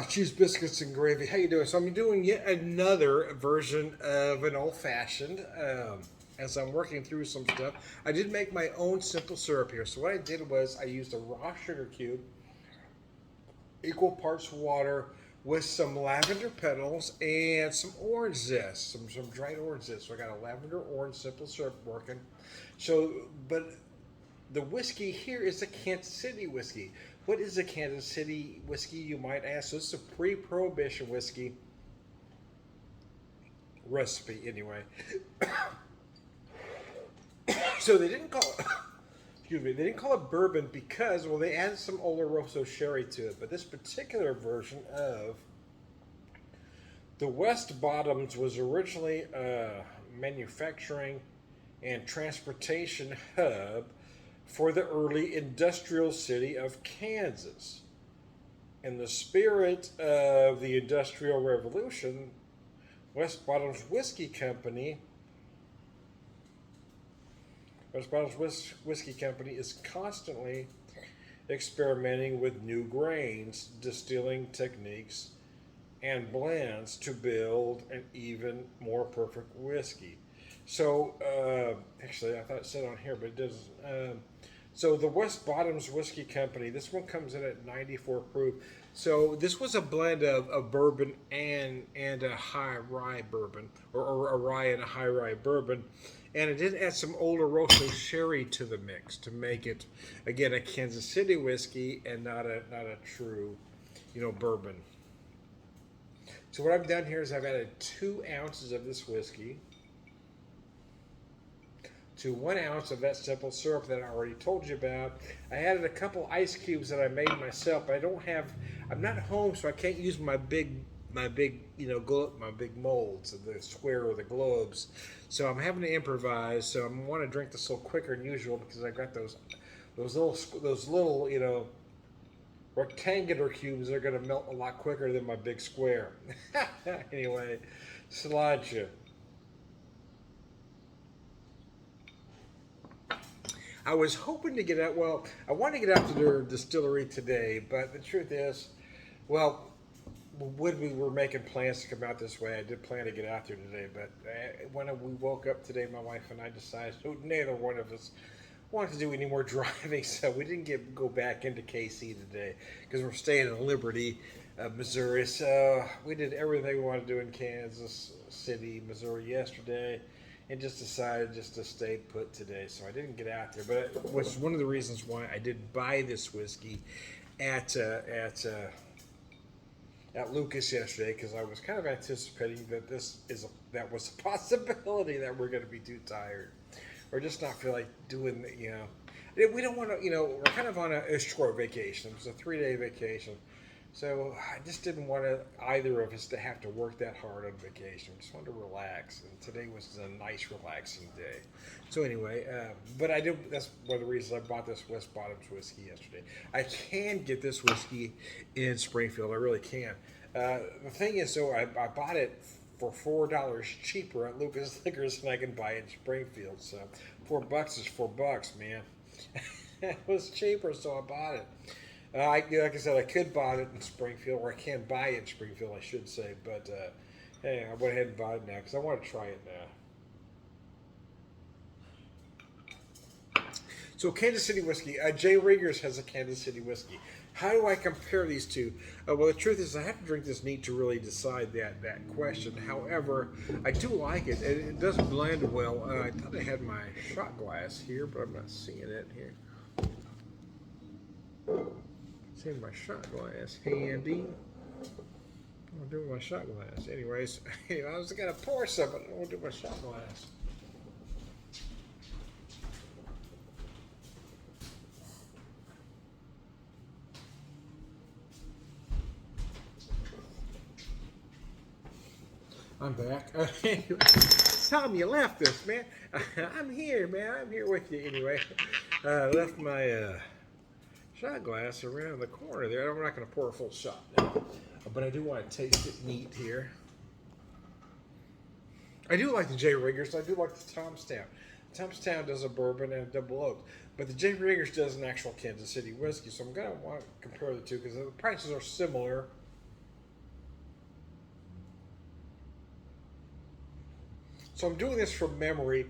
Cheese biscuits and gravy. How you doing? So I'm doing yet another version of an old fashioned. As I'm working through some stuff, I did make my own simple syrup here. So what I did was I used a raw sugar cube, equal parts water, with some lavender petals and some orange zest, some dried orange zest. So I got a lavender orange simple syrup working. So, but the whiskey here is a Kansas City whiskey. What is a Kansas City whiskey, you might ask? So this is a pre-prohibition whiskey recipe, anyway. So they didn't call it, excuse me, they didn't call it bourbon because, well, they added some Oloroso sherry to it. But this particular version of the West Bottoms was originally a manufacturing and transportation hub for the early industrial city of Kansas. In the spirit of the Industrial Revolution, West Bottoms Whiskey Company West Bottoms Whiskey Company is constantly experimenting with new grains, distilling techniques, and blends to build an even more perfect whiskey. So, actually, I thought it said on here, but it doesn't. So, the West Bottoms Whiskey Company, this one comes in at 94 proof. So, this was a blend of bourbon and a high rye bourbon, or a rye and a high rye bourbon. And it did add some Oloroso sherry to the mix to make it, again, a Kansas City whiskey and not a true, bourbon. So what I've done here is I've added 2 ounces of this whiskey to 1 ounce of that simple syrup that I already told you about. I added a couple ice cubes that I made myself, but I'm not home, so I can't use my big my big molds of the square or the globes. So I'm having to improvise. So I want to drink this a little quicker than usual because I got those little rectangular cubes are going to melt a lot quicker than my big square. Anyway, slideshow. I was hoping to get out. Well, I wanted to get out to their distillery today, but the truth is, well, when we were making plans to come out this way, I did plan to get out there today. But when we woke up today, my wife and I decided neither one of us wanted to do any more driving, so we didn't go back into KC today because we're staying in Liberty, Missouri. So we did everything we wanted to do in Kansas City, Missouri yesterday, and just decided just to stay put today. So I didn't get out there, but it was one of the reasons why I did buy this whiskey at Lucas yesterday because I was kind of anticipating that that was a possibility that we're going to be too tired or just not feel like doing we don't want to we're kind of on a short vacation. It was a 3-day vacation, so I just didn't want either of us to have to work that hard on vacation. We just wanted to relax, and today was a nice relaxing day. So anyway, but I did. That's one of the reasons I bought this West Bottoms whiskey yesterday. I can get this whiskey in Springfield. I really can. The thing is, though, I bought it for $4 cheaper at Lucas Liquors than I can buy it in Springfield. So $4 is $4, man. It was cheaper, so I bought it. Like I said, I could buy it in Springfield, or I can buy it in Springfield, I should say. But hey, I went ahead and bought it now because I want to try it now. So Kansas City whiskey. J. Riggers has a Kansas City whiskey. How do I compare these two? Well, the truth is, I have to drink this neat to really decide that question. However, I do like it. It does blend well. I thought I had my shot glass here, but I'm not seeing it here. See my shot glass handy. I'll do my shot glass. Anyways, I was gonna pour some, but I won't do my shot glass. I'm back. Tom, you left us, man. I'm here, man. I'm here with you anyway. Left my shot glass around the corner there. I'm not going to pour a full shot now, but I do want to taste it neat here. I do like the J. Riggers. I do like the Tomstown. Tomstown does a bourbon and a double oak, but the J. Riggers does an actual Kansas City whiskey. So I'm going to want to compare the two because the prices are similar. So I'm doing this from memory,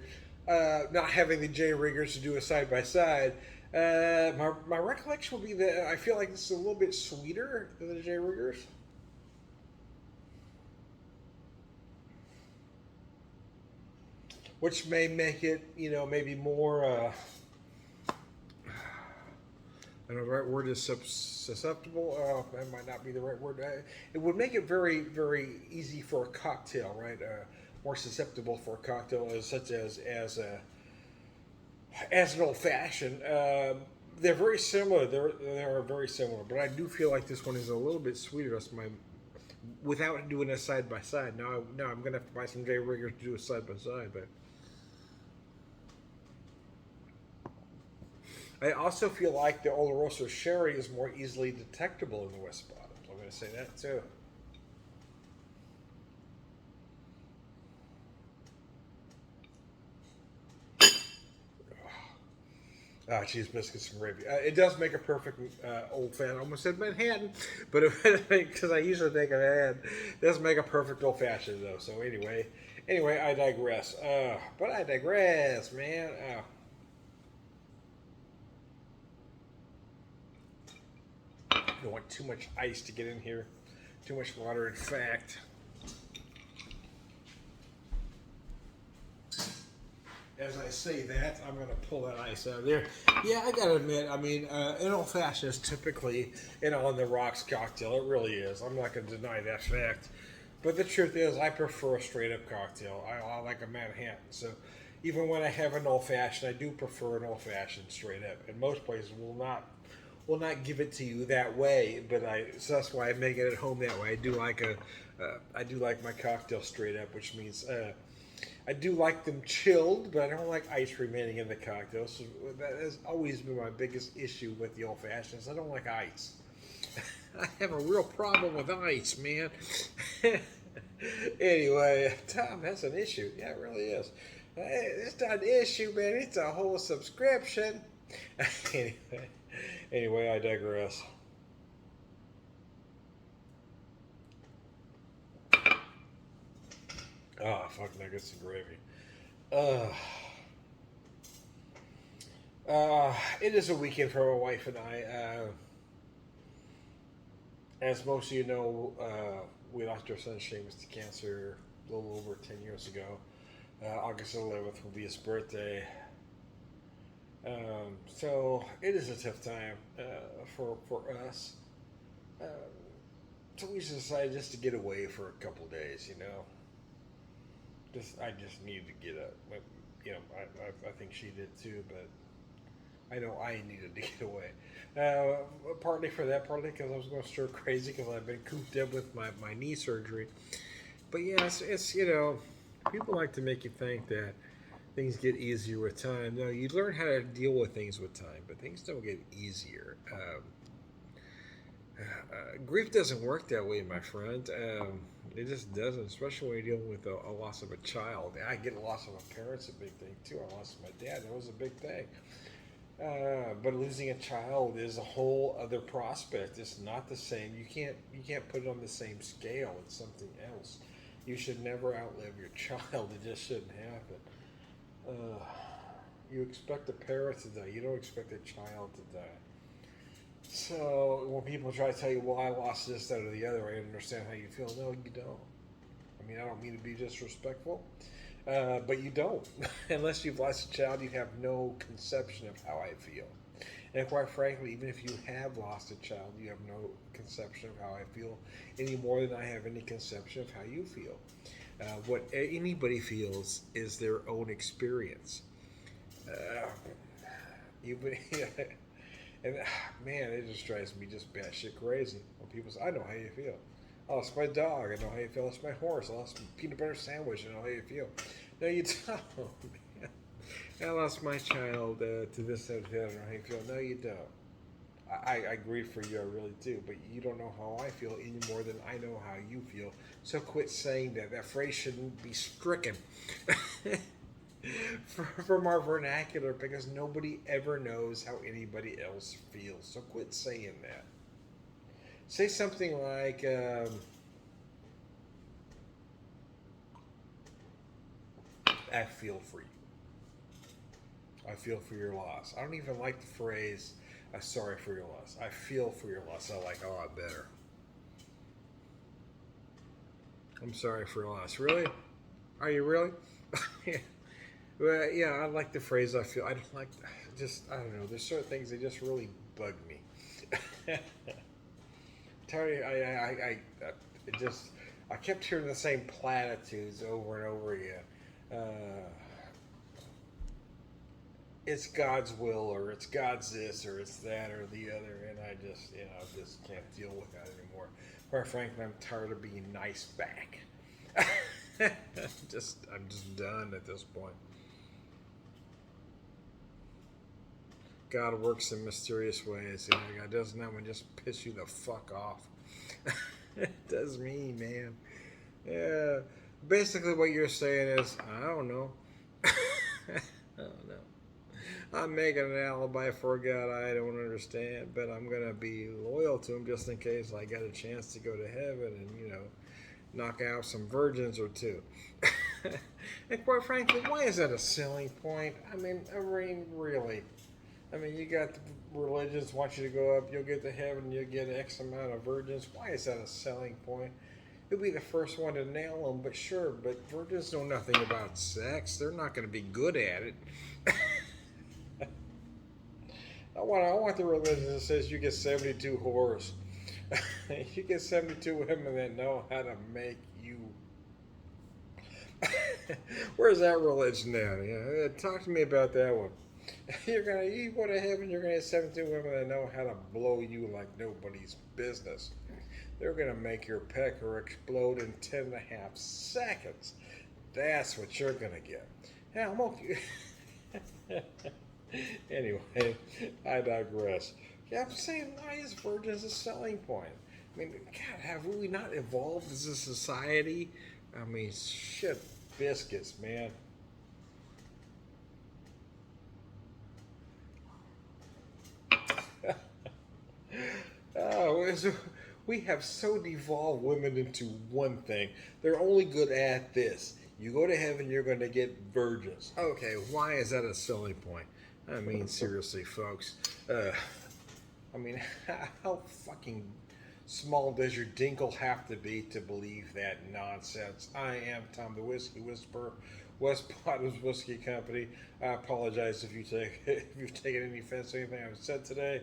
not having the J riggers to do a side by side. My recollection will be that I feel like this is a little bit sweeter than the J riggers, which may make it, maybe more. I don't know the right word is susceptible. That might not be the right word. It would make it very, very easy for a cocktail, right? More susceptible for a cocktail, such as an old fashioned. They're very similar. They are very similar, but I do feel like this one is a little bit sweeter. That's my without doing a side by side. Now I'm gonna have to buy some J riggers to do a side by side, but. I also feel like the Oloroso Sherry is more easily detectable in the West Bottoms. I'm going to say that too. Cheese biscuits and gravy. It does make a perfect old fashioned. I almost said Manhattan, but because I usually think of Manhattan, it does make a perfect old fashioned though. So anyway, I digress. But I digress, man. I don't want too much ice to get in here. Too much water, in fact. As I say that, I'm going to pull that ice out of there. Yeah, I got to admit, I mean, an old fashioned is typically an on the rocks cocktail. It really is. I'm not going to deny that fact. But the truth is, I prefer a straight up cocktail. I like a Manhattan. So even when I have an old fashioned, I do prefer an old fashioned straight up. And most places will not give it to you that way. But so that's why I make it at home that way. I do like my cocktail straight up, which means. I do like them chilled, but I don't like ice remaining in the cocktail. So that has always been my biggest issue with the old fashions. I don't like ice. I have a real problem with ice, man. Anyway, Tom, that's an issue. Yeah, it really is. Hey, it's not an issue, man. It's a whole subscription. anyway, I digress. Oh, fuck nuggets and gravy. Uh, it is a weekend for my wife and I. As most of you know, we lost our son Seamus to cancer a little over 10 years ago. August 11th will be his birthday. So it is a tough time for us. Um, so we decided just to get away for a couple days, I just needed to get up. But, I think she did too, but I know I needed to get away. Partly for that, partly because I was going stir crazy because I've been cooped up with my knee surgery. But yeah, it's people like to make you think that things get easier with time. No, you learn how to deal with things with time, but things don't get easier. Grief doesn't work that way, my friend. It just doesn't, especially when you're dealing with a loss of a child. I get a loss of a parent's a big thing too. I lost my dad. That was a big thing. But losing a child is a whole other prospect. It's not the same. You can't put it on the same scale. It's something else. You should never outlive your child. It just shouldn't happen. You expect a parent to die. You don't expect a child to die. So when people try to tell you, "Well, I lost this, that, or the other," I understand how you feel. No, you don't. I mean, I don't mean to be disrespectful, but you don't. Unless you've lost a child, you have no conception of how I feel. And quite frankly, even if you have lost a child, you have no conception of how I feel any more than I have any conception of how you feel. What anybody feels is their own experience. Uh, you, and man, it just drives me just batshit crazy when people say, "I know how you feel." I lost my dog. I know how you feel. I lost my horse. I lost my peanut butter sandwich. I know how you feel. No, you don't. Man. I lost my child to this, that, that. I know how you feel. No, you don't. I grieve for you. I really do. But you don't know how I feel any more than I know how you feel. So quit saying that. That phrase shouldn't be stricken from our vernacular because nobody ever knows how anybody else feels. So quit saying that. Say something like, I feel for you. I feel for your loss. I don't even like the phrase, I'm sorry for your loss. I feel for your loss. I like a lot better. I'm sorry for your loss. Really? Are you really? Well, yeah, I like the phrase I feel. I don't like, just, I don't know. There's certain things that just really bug me. Tell you, it just, I kept hearing the same platitudes over and over again. Uh, it's God's will, or it's God's this, or it's that, or the other, and I just, just can't deal with that anymore. Quite frankly, I'm tired of being nice back. I'm just done at this point. God works in mysterious ways. God doesn't that one just piss you the fuck off? It does me, man. Yeah. Basically, what you're saying is, I don't know. I don't know. I'm making an alibi for a God I don't understand, but I'm gonna be loyal to him just in case I get a chance to go to heaven and knock out some virgins or two. And quite frankly, why is that a selling point? I mean, really. I mean, you got the religions want you to go up, you'll get to heaven, you'll get X amount of virgins. Why is that a selling point? You'll be the first one to nail them, but sure, but virgins know nothing about sex. They're not going to be good at it. I want the religion that says you get 72 whores. You get 72 women that know how to make you. Where's that religion at? Talk to me about that one. You go to heaven, you're gonna have 72 women that know how to blow you like nobody's business. They're gonna make your pecker explode in 10.5 seconds. That's what you're gonna get. Yeah, I'm okay. Anyway, I digress. Yeah, I'm saying, why is virgins a selling point? I mean, God, have we not evolved as a society? I mean, shit, biscuits, man. Oh, we have so devolved women into one thing. They're only good at this. You go to heaven, you're going to get virgins. Okay, why is that a selling point? I mean, seriously, folks. Uh, I mean, how fucking small does your dinkle have to be to believe that nonsense? I am Tom the Whiskey Whisperer, West Bottoms Whiskey Company. I apologize if if you've taken any offense to anything I've said today.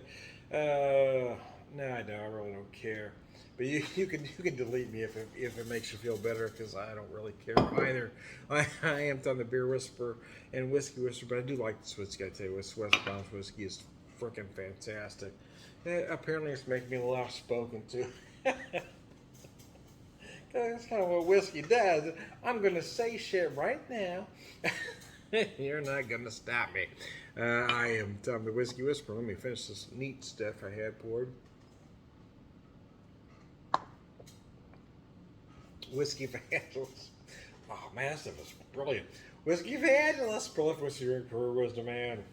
No, I don't. I really don't care. But you can delete me if it makes you feel better, because I don't really care either. I am Tom the Beer Whisperer and Whiskey Whisperer, but I do like this whiskey. I tell you, West Palms whiskey is freaking fantastic. Apparently, it's making me a lot spoken to. That's kind of what whiskey does. I'm going to say shit right now. You're not going to stop me. I am Tom the Whiskey Whisperer. Let me finish this neat stuff I had poured. Whiskey Evangelist. Oh man, that stuff is brilliant. Whiskey Evangelist. Prolific with your career wisdom, man.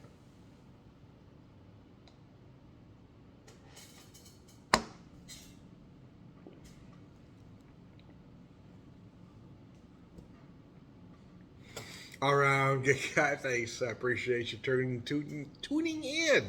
All right, good guy. Thanks. I appreciate you tuning in.